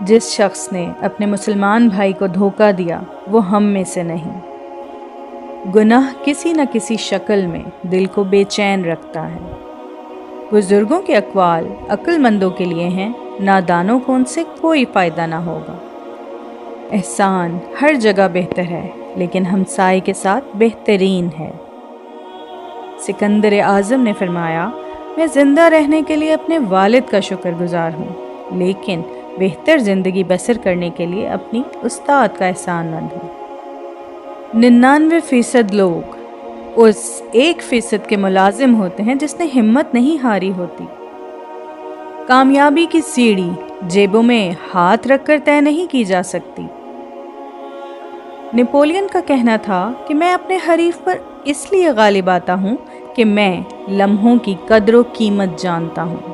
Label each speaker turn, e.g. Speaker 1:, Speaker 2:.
Speaker 1: جس شخص نے اپنے مسلمان بھائی کو دھوکہ دیا وہ ہم میں سے نہیں۔ گناہ کسی نہ کسی شکل میں دل کو بے چین رکھتا ہے۔ بزرگوں کے اقوال عقل مندوں کے لیے ہیں، نادانوں کو ان سے کوئی فائدہ نہ ہوگا۔ احسان ہر جگہ بہتر ہے لیکن ہمسائے کے ساتھ بہترین ہے۔ سکندر اعظم نے فرمایا، میں زندہ رہنے کے لیے اپنے والد کا شکر گزار ہوں، لیکن بہتر زندگی بسر کرنے کے لیے اپنی استاد کا احسان مند ہوں۔ 99% لوگ اس 1% کے ملازم ہوتے ہیں جس نے ہمت نہیں ہاری ہوتی۔ کامیابی کی سیڑھی جیبوں میں ہاتھ رکھ کر طے نہیں کی جا سکتی۔ نپولین کا کہنا تھا کہ میں اپنے حریف پر اس لیے غالب آتا ہوں کہ میں لمحوں کی قدر و قیمت جانتا ہوں۔